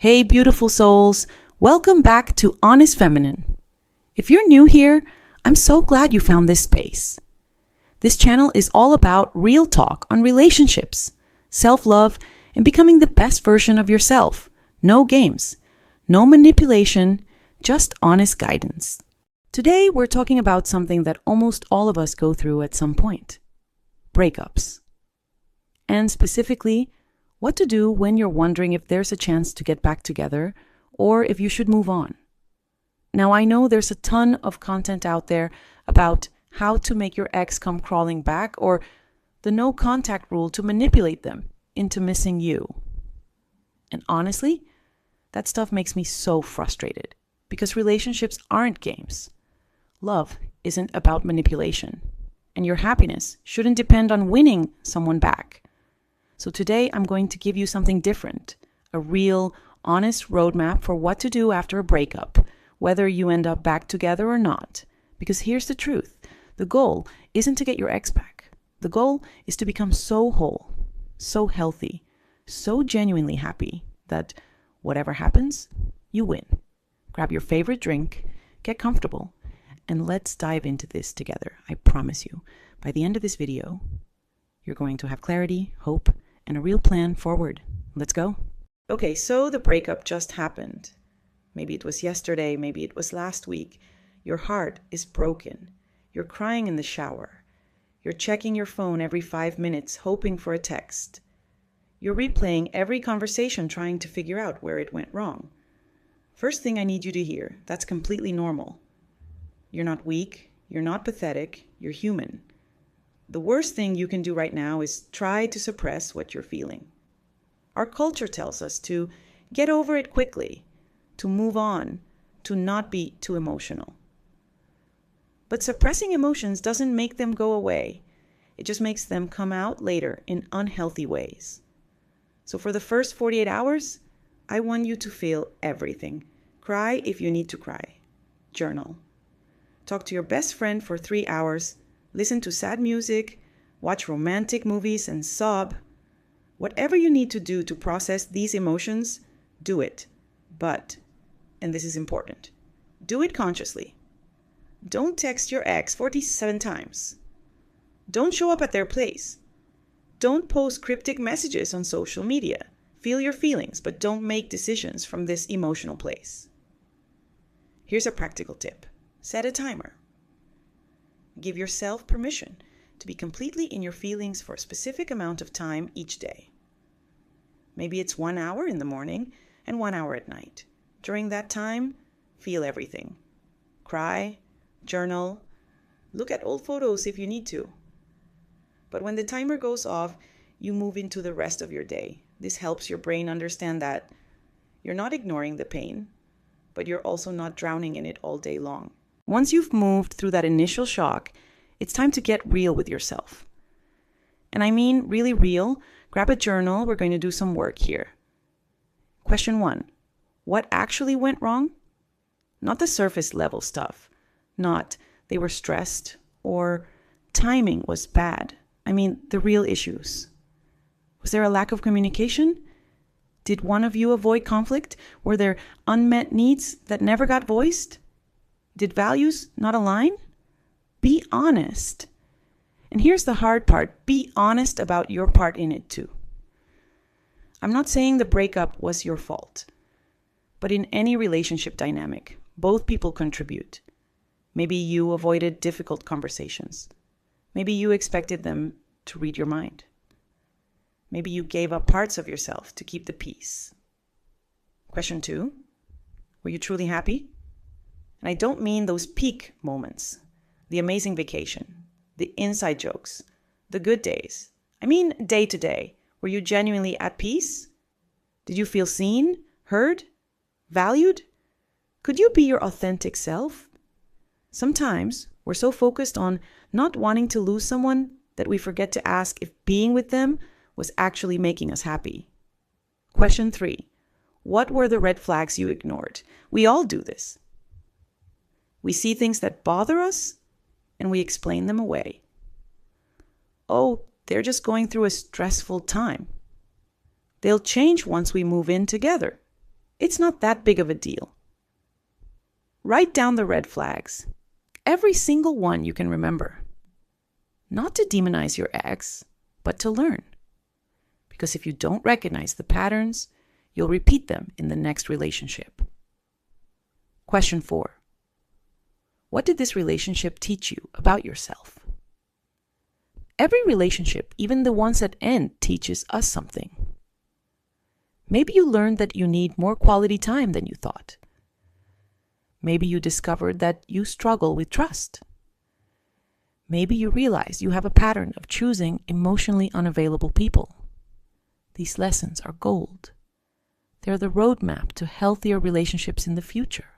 Hey, beautiful souls. Welcome back to Honest Feminine. If you're new here, I'm so glad you found this space. This channel is all about real talk on relationships, self-love, and becoming the best version of yourself. No games, no manipulation, just honest guidance. Today, we're talking about something that almost all of us go through at some point: breakups. And specifically, what to do when you're wondering if there's a chance to get back together or if you should move on. Now, I know there's a ton of content out there about how to make your ex come crawling back or the no contact rule to manipulate them into missing you. And honestly, that stuff makes me so frustrated because relationships aren't games. Love isn't about manipulation, and your happiness shouldn't depend on winning someone back. So today I'm going to give you something different, a real, honest roadmap for what to do after a breakup, whether you end up back together or not. Because here's the truth. The goal isn't to get your ex back. The goal is to become so whole, so healthy, so genuinely happy that whatever happens, you win. Grab your favorite drink, get comfortable, and let's dive into this together. I promise you, by the end of this video, you're going to have clarity, hope, and a real plan forward. Let's go. Okay, so the breakup just happened. Maybe it was yesterday, maybe it was last week. Your heart is broken. You're crying in the shower. You're checking your phone every 5 minutes, hoping for a text. You're replaying every conversation, trying to figure out where it went wrong. First thing I need you to hear, that's completely normal. You're not weak, you're not pathetic, you're human. The worst thing you can do right now is try to suppress what you're feeling. Our culture tells us to get over it quickly, to move on, to not be too emotional. But suppressing emotions doesn't make them go away. It just makes them come out later in unhealthy ways. So for the first 48 hours, I want you to feel everything. Cry if you need to cry. Journal. Talk to your best friend for 3 hours. Listen to sad music, watch romantic movies, and sob. Whatever you need to do to process these emotions, do it. But, and this is important, do it consciously. Don't text your ex 47 times. Don't show up at their place. Don't post cryptic messages on social media. Feel your feelings, but don't make decisions from this emotional place. Here's a practical tip. Set a timer. Give yourself permission to be completely in your feelings for a specific amount of time each day. Maybe it's 1 hour in the morning and 1 hour at night. During that time, feel everything. Cry, journal, look at old photos if you need to. But when the timer goes off, you move into the rest of your day. This helps your brain understand that you're not ignoring the pain, but you're also not drowning in it all day long. Once you've moved through that initial shock, it's time to get real with yourself. And I mean really real. Grab a journal. We're going to do some work here. Question 1. What actually went wrong? Not the surface level stuff. Not they were stressed or timing was bad. I mean the real issues. Was there a lack of communication? Did one of you avoid conflict? Were there unmet needs that never got voiced? Did values not align? Be honest. And here's the hard part. Be honest about your part in it too. I'm not saying the breakup was your fault, but in any relationship dynamic, both people contribute. Maybe you avoided difficult conversations. Maybe you expected them to read your mind. Maybe you gave up parts of yourself to keep the peace. Question 2. Were you truly happy? And I don't mean those peak moments, the amazing vacation, the inside jokes, the good days. I mean day to day. Were you genuinely at peace? Did you feel seen, heard, valued? Could you be your authentic self? Sometimes we're so focused on not wanting to lose someone that we forget to ask if being with them was actually making us happy. Question 3. What were the red flags you ignored? We all do this. We see things that bother us, and we explain them away. Oh, they're just going through a stressful time. They'll change once we move in together. It's not that big of a deal. Write down the red flags. Every single one you can remember. Not to demonize your ex, but to learn. Because if you don't recognize the patterns, you'll repeat them in the next relationship. Question 4. What did this relationship teach you about yourself? Every relationship, even the ones that end, teaches us something. Maybe you learned that you need more quality time than you thought. Maybe you discovered that you struggle with trust. Maybe you realize you have a pattern of choosing emotionally unavailable people. These lessons are gold. They're the roadmap to healthier relationships in the future.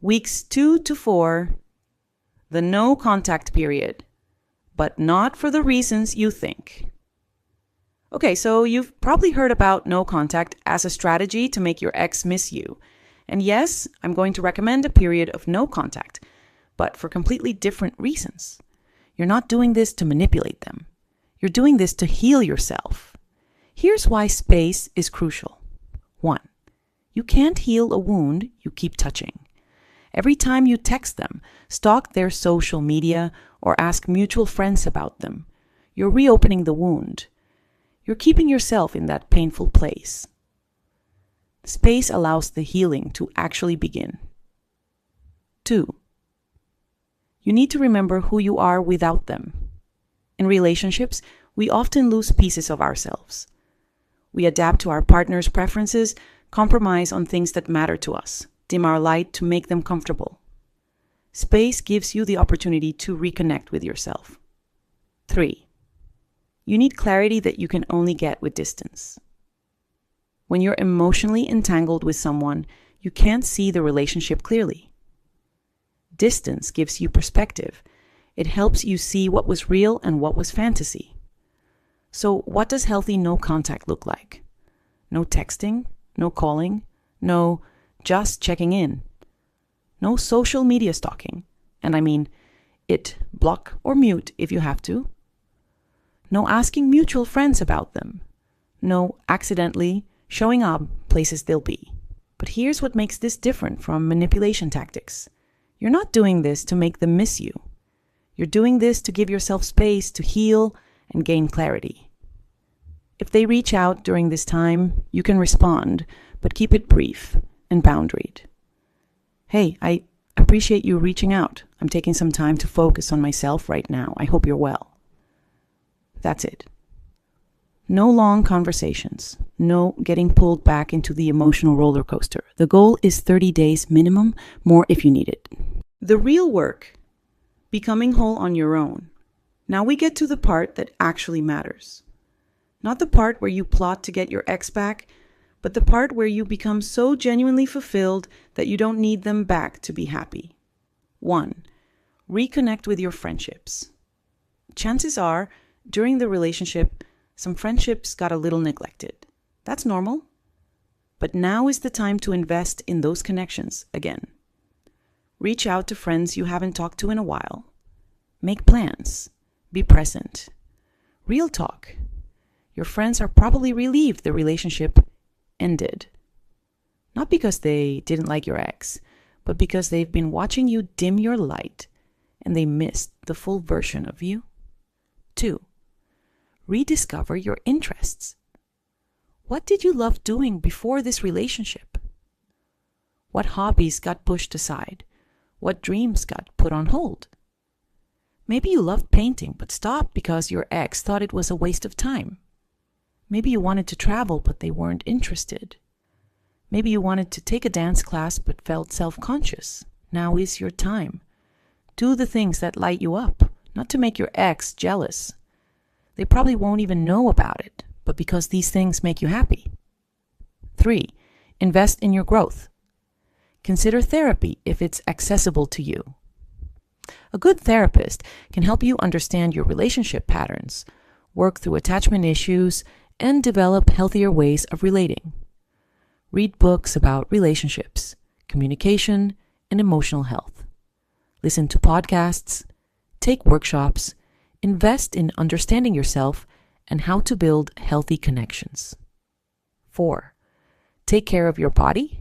Weeks 2 to 4, the no contact period, but not for the reasons you think. Okay, so you've probably heard about no contact as a strategy to make your ex miss you. And yes, I'm going to recommend a period of no contact, but for completely different reasons. You're not doing this to manipulate them. You're doing this to heal yourself. Here's why space is crucial. 1. You can't heal a wound you keep touching. Every time you text them, stalk their social media, or ask mutual friends about them, you're reopening the wound. You're keeping yourself in that painful place. Space allows the healing to actually begin. 2. You need to remember who you are without them. In relationships, we often lose pieces of ourselves. We adapt to our partner's preferences, compromise on things that matter to us, dim our light to make them comfortable. Space gives you the opportunity to reconnect with yourself. 3. You need clarity that you can only get with distance. When you're emotionally entangled with someone, you can't see the relationship clearly. Distance gives you perspective. It helps you see what was real and what was fantasy. So what does healthy no contact look like? No texting, no calling, no just checking in. No social media stalking, and I mean it, block or mute if you have to. No asking mutual friends about them. No accidentally showing up places they'll be. But here's what makes this different from manipulation tactics. You're not doing this to make them miss you. You're doing this to give yourself space to heal and gain clarity. If they reach out during this time, you can respond, but keep it brief and boundaried. Hey, I appreciate you reaching out. I'm taking some time to focus on myself right now. I hope you're well. That's it. No long conversations. No getting pulled back into the emotional roller coaster. The goal is 30 days minimum, more if you need it. The real work, becoming whole on your own. Now we get to the part that actually matters. Not the part where you plot to get your ex back, but the part where you become so genuinely fulfilled that you don't need them back to be happy. 1. Reconnect with your friendships. Chances are, during the relationship, some friendships got a little neglected. That's normal. But now is the time to invest in those connections again. Reach out to friends you haven't talked to in a while. Make plans. Be present. Real talk. Your friends are probably relieved the relationship ended. Not because they didn't like your ex, but because they've been watching you dim your light and they missed the full version of you. 2. Rediscover your interests. What did you love doing before this relationship? What hobbies got pushed aside? What dreams got put on hold? Maybe you loved painting but stopped because your ex thought it was a waste of time. Maybe you wanted to travel but they weren't interested. Maybe you wanted to take a dance class but felt self-conscious. Now is your time. Do the things that light you up, not to make your ex jealous. They probably won't even know about it, but because these things make you happy. 3. Invest in your growth. Consider therapy if it's accessible to you. A good therapist can help you understand your relationship patterns, work through attachment issues, and develop healthier ways of relating. Read books about relationships, communication, and emotional health. Listen to podcasts, take workshops, invest in understanding yourself and how to build healthy connections. 4. take care of your body?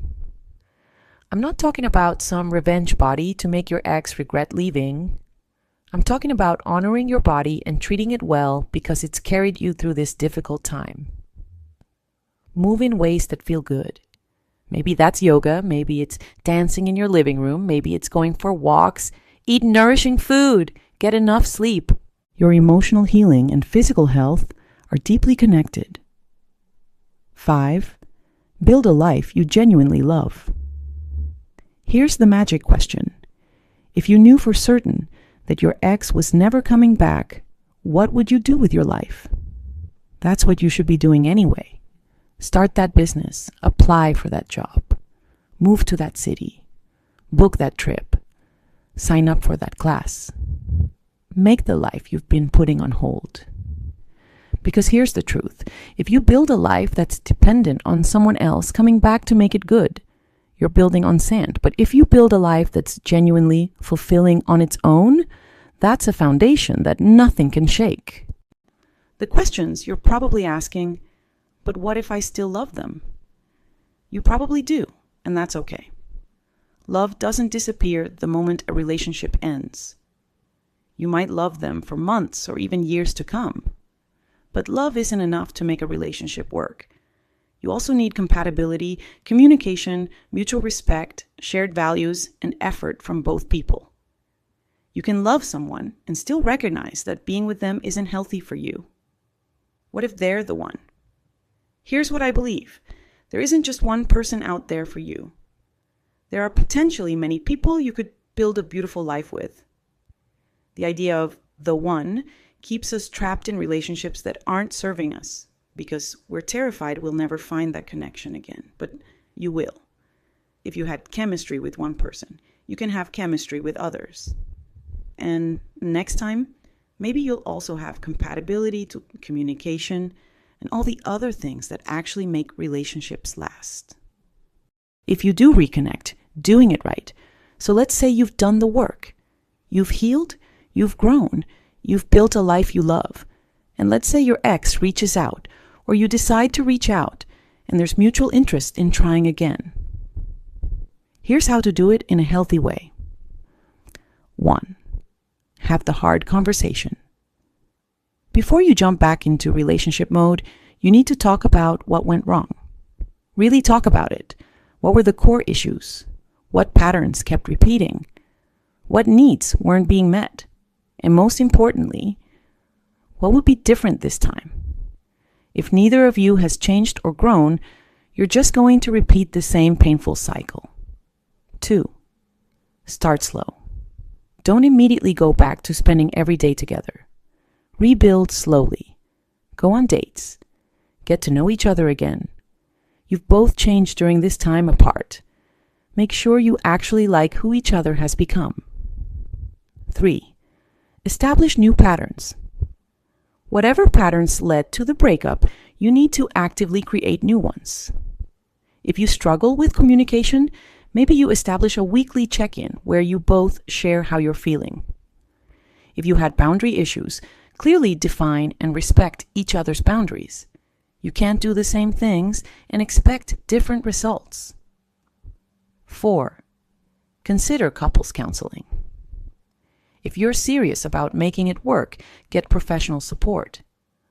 I'm not talking about some revenge body to make your ex regret leaving. I'm talking about honoring your body and treating it well because it's carried you through this difficult time. Move in ways that feel good. Maybe that's yoga, maybe it's dancing in your living room, maybe it's going for walks, eat nourishing food, get enough sleep. Your emotional healing and physical health are deeply connected. 5. Build a life you genuinely love. Here's the magic question. If you knew for certain that your ex was never coming back, what would you do with your life? That's what you should be doing anyway. Start that business, apply for that job, move to that city, book that trip, sign up for that class. Make the life you've been putting on hold. Because here's the truth. If you build a life that's dependent on someone else coming back to make it good, you're building on sand. But if you build a life that's genuinely fulfilling on its own, that's a foundation that nothing can shake. The questions you're probably asking, but what if I still love them? You probably do, and that's okay. Love doesn't disappear the moment a relationship ends. You might love them for months or even years to come. But love isn't enough to make a relationship work. You also need compatibility, communication, mutual respect, shared values, and effort from both people. You can love someone and still recognize that being with them isn't healthy for you. What if they're the one? Here's what I believe. There isn't just one person out there for you. There are potentially many people you could build a beautiful life with. The idea of the one keeps us trapped in relationships that aren't serving us because we're terrified we'll never find that connection again. But you will. If you had chemistry with one person, you can have chemistry with others. And next time, maybe you'll also have compatibility to communication and all the other things that actually make relationships last. If you do reconnect, doing it right. So let's say you've done the work. You've healed, you've grown, you've built a life you love. And let's say your ex reaches out, or you decide to reach out, and there's mutual interest in trying again. Here's how to do it in a healthy way. 1. Have the hard conversation. Before you jump back into relationship mode, you need to talk about what went wrong. Really talk about it. What were the core issues? What patterns kept repeating? What needs weren't being met? And most importantly, what would be different this time? If neither of you has changed or grown, you're just going to repeat the same painful cycle. 2. Start slow. Don't immediately go back to spending every day together. Rebuild slowly. Go on dates. Get to know each other again. You've both changed during this time apart. Make sure you actually like who each other has become. 3. Establish new patterns. Whatever patterns led to the breakup, you need to actively create new ones. If you struggle with communication, maybe you establish a weekly check-in where you both share how you're feeling. If you had boundary issues, clearly define and respect each other's boundaries. You can't do the same things and expect different results. 4. Consider couples counseling. If you're serious about making it work, get professional support.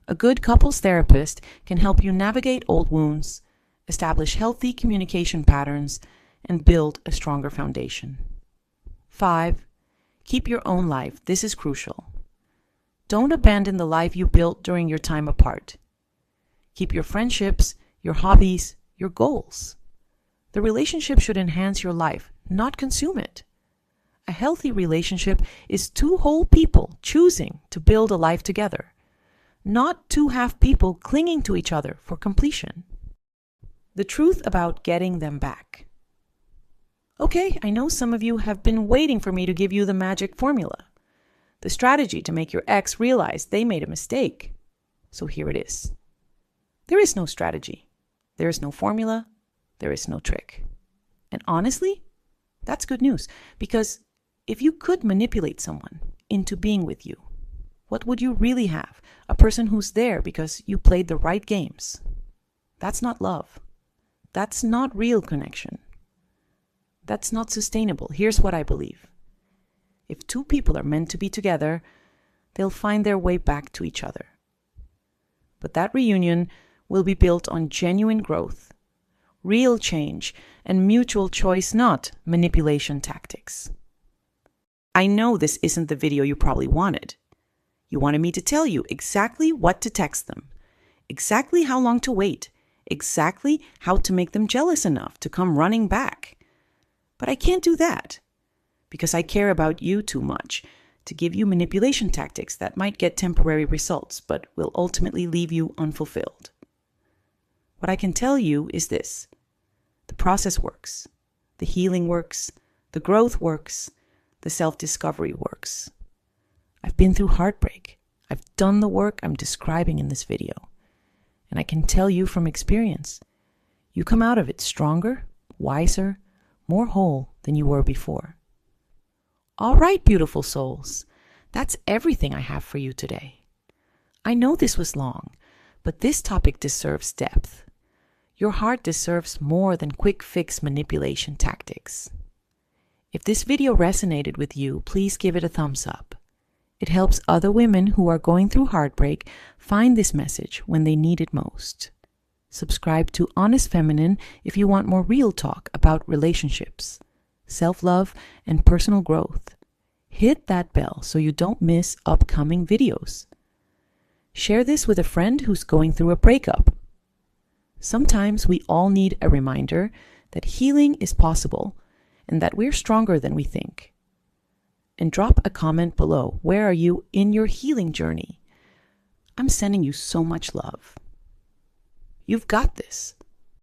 A good couples therapist can help you navigate old wounds, establish healthy communication patterns, and build a stronger foundation. 5. Keep your own life. This is crucial. Don't abandon the life you built during your time apart. Keep your friendships, your hobbies, your goals. The relationship should enhance your life, not consume it. A healthy relationship is two whole people choosing to build a life together, not two half people clinging to each other for completion. The truth about getting them back. Okay, I know some of you have been waiting for me to give you the magic formula, the strategy to make your ex realize they made a mistake. So here it is. There is no strategy. There is no formula. There is no trick. And honestly, that's good news, because if you could manipulate someone into being with you, what would you really have? A person who's there because you played the right games. That's not love. That's not real connection. That's not sustainable. Here's what I believe. If two people are meant to be together, they'll find their way back to each other. But that reunion will be built on genuine growth, real change, and mutual choice, not manipulation tactics. I know this isn't the video you probably wanted. You wanted me to tell you exactly what to text them, exactly how long to wait, exactly how to make them jealous enough to come running back. But I can't do that because I care about you too much to give you manipulation tactics that might get temporary results but will ultimately leave you unfulfilled. What I can tell you is this: the process works, the healing works, the growth works, the self-discovery works. I've been through heartbreak. I've done the work I'm describing in this video. And I can tell you from experience, you come out of it stronger, wiser, more whole than you were before. All right, beautiful souls, that's everything I have for you today. I know this was long, but this topic deserves depth. Your heart deserves more than quick fix manipulation tactics. If this video resonated with you, please give it a thumbs up. It helps other women who are going through heartbreak find this message when they need it most. Subscribe to Honest Feminine if you want more real talk about relationships, self-love, and personal growth. Hit that bell so you don't miss upcoming videos. Share this with a friend who's going through a breakup. Sometimes we all need a reminder that healing is possible and that we're stronger than we think. And drop a comment below. Where are you in your healing journey? I'm sending you so much love. You've got this.